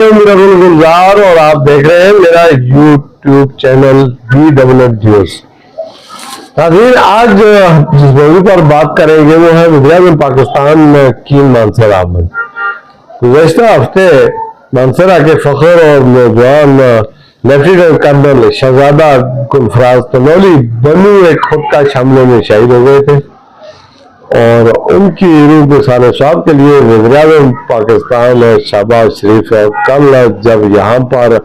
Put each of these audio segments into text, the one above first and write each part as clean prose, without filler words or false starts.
मेरा गुलजार और आप देख रहे हैं मेरा YouTube चैनल BWF। आज जिस मौजू पर बात करेंगे वो है वज़ीर-ए-आज़म पाकिस्तान की मानसर अहमद। गुज़श्ता हफ्ते मानसरा के फखर और नौजवान लेफ्टिनेंट कर्नल शहजादा गुलफराज तनौली बनी एक खुदकश हमले में शहीद हो गए थे और उनकी रूह के साले साहब के लिए वज़ीर-ए-आज़म पाकिस्तान शहबाज शरीफ कल जब यहाँ पर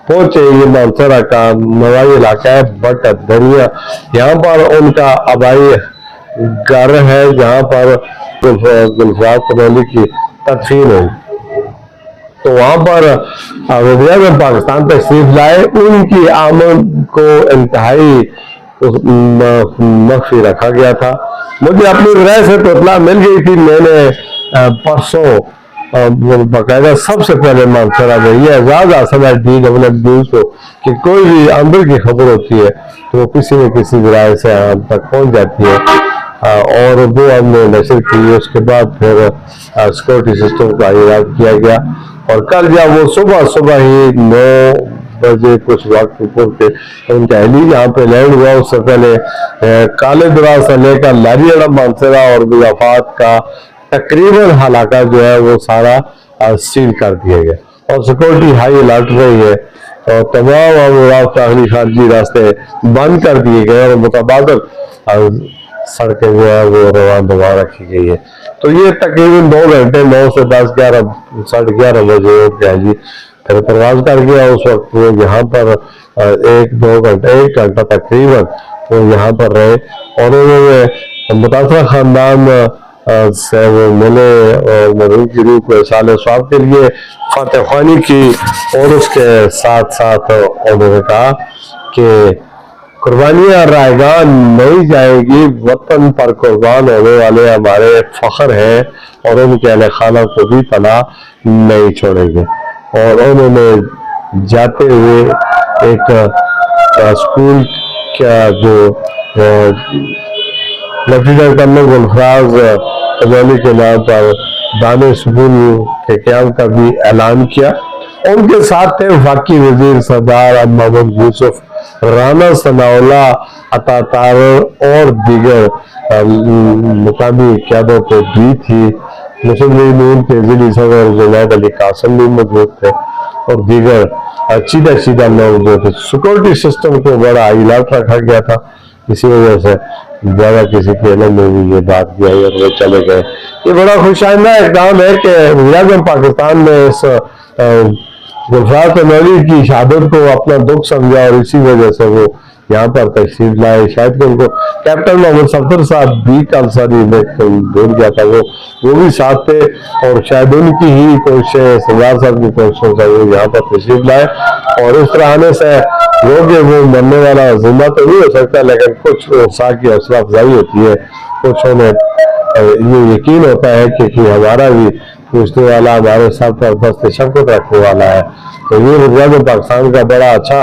पहुंचे, ये मानसरा का नवाई इलाका है बट दरिया, यहाँ पर उनका आबाई घर है जहाँ पर गुलफराज तनौली की तदफीन हुई। तो वहाँ पर वज़ीर-ए-आज़म पाकिस्तान तशरीफ लाए। उनकी आमद को इंतहाई मख्फी रखा गया था। मुझे अपनी राय से तो इत्तला मिल गई थी। मैंने परसों बाकायदा सबसे पहले मानसरा में ये एजाज हासिल है DWF न्यूज़ को कि कोई भी अंदर की खबर होती है तो वो किसी न किसी राय से हम तक पहुंच जाती है और वो हमने नशर की। उसके बाद फिर सिक्योरिटी सिस्टम का इजाद किया गया और कल जब वो सुबह ही 9 बजे कुछ वक्त ऊपर के उनका हेली यहाँ पे लैंड हुआ, उससे पहले काले दराज से लेकर लारियाड़ा मानसरा और मुजाफात का तकरीबन इलाका जो है वो सारा सील कर दिया गया और सिक्योरिटी हाई अलर्ट रही है और तमाम खारजी रास्ते बंद कर दिए गए और मुतबादल सड़कें जो है वो रवान दवा रखी गई है। तो ये तकरीबन 2 घंटे 9 से 10 11 साढ़े 11 बजे हो गया जी, फिर परवाज कर गया। उस वक्त वो यहाँ पर 1 घंटा तकरीबन वो यहाँ पर रहे और उन्होंने मुतासरा खानदान से वो मिले और मरहूम की रूह को साले साहब के लिए फातह ख्वानी की और उसके साथ साथ उन्होंने कहा कि कुर्बानियां रायगान नहीं जाएगी, वतन पर कुर्बान होने वाले हमारे फख्र हैं और उनके अहले खाना को भी पनाह नहीं छोड़ेंगे। और उन्होंने जाते हुए एक स्कूल का जो लेफ्टिनेंट कर्नल गुलफराज तनौली के नाम पर दाने स्कूल के क़याम का भी ऐलान किया। उनके साथ थे वफाकी वजीर सरदार मोहम्मद यूसुफ, राना सनाउल्लाह अतातार और दीगर मुकामी क़यादतें भी थी। मुस्लिम लीग नून के ज़िली सदर जुनैद अली कासिम भी मौजूद थे और दीगर सीधा लोग जो थे। सिक्योरिटी सिस्टम को बड़ा अलर्ट रखा गया था, इसी वजह से ज़्यादा किसी के इल्म में भी ये बात की आई और वो चले गए। ये बड़ा खुशाइंदा इक़दाम है कि वज़ीर-ए-आज़म पाकिस्तान ने इस गुलफराज तनौली की शहादत को अपना दुख समझा और इसी वजह से वो यहाँ पर तशरीफ लाए। शायद कि उनको कैप्टन मोहम्मद सफदर साहब भी कल सारी में भूल गया था, वो भी साथ थे और शायद उनकी ही कोशिश सरदार साहब की कोशिशों से वो यहाँ पर तशरीफ लाए और इस तरह आने से लोग वो मरने वाला जिंदा तो नहीं हो सकता, लेकिन कुछ उत्साह की हौसला अफजाई होती है, कुछ उन्हें ये यकीन होता है कि हमारा भी पूछने वाला हमारे साथ पर दस्त शफ़क़त रखने वाला है। तो ये वज़ीर-ए-आज़म पाकिस्तान का बड़ा अच्छा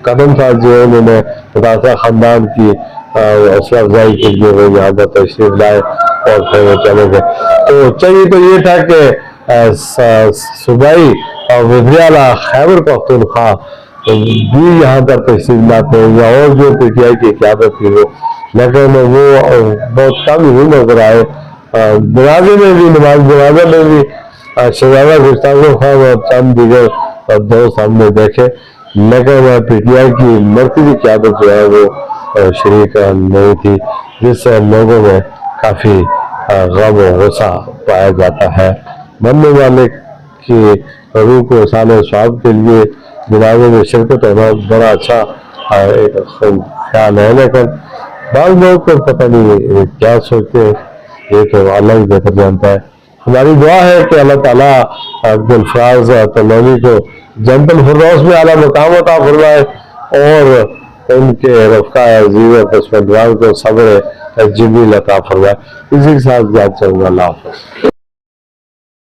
कदम था जो उन्होंने मुतासरा खानदान की हौसला अफजाई के लिए वो यहाँ पर तशरीफ लाए और फिर वो चले गए। तो चाहिए तो ये था कि सूबाई और वज़ीर-ए-आला खैबर पख्तूनख्वा भी यहाँ पर तशरीफ लाते हैं या और जो PTI की क़यादत थी वो, लेकिन वो बहुत कम ही नजर आए। जनाजे में भी नमाज जनाजा में भी शहजादा गुस्ताखो खान और चंद दीगर दोस्त हमने देखे, लेकिन PTI की मरकज़ी क़यादत जो है वो शरीक नहीं थी, जिससे लोगों में काफ़ी गम और गुस्सा पाया जाता है। मरने वाले की रूह को साले साहब के लिए जनाजे में शिरकत होना बड़ा अच्छा एक ख्याल है, लेकिन बाद लोग को पता नहीं क्या सोचते हैं, ये तो अल्लाह ही बेहतर जानता है। हमारी दुआ है कि अल्लाह ताला गुलफराज तनौली को जन्नतुल फिरदौस में आला मकाम अता फरमाए और उनके रफ़्का जीवन पसमंदगान को सब्र जमील अता फरमाए। इसी के साथ याद चलूंगा। अल्लाह हाफ़िज़।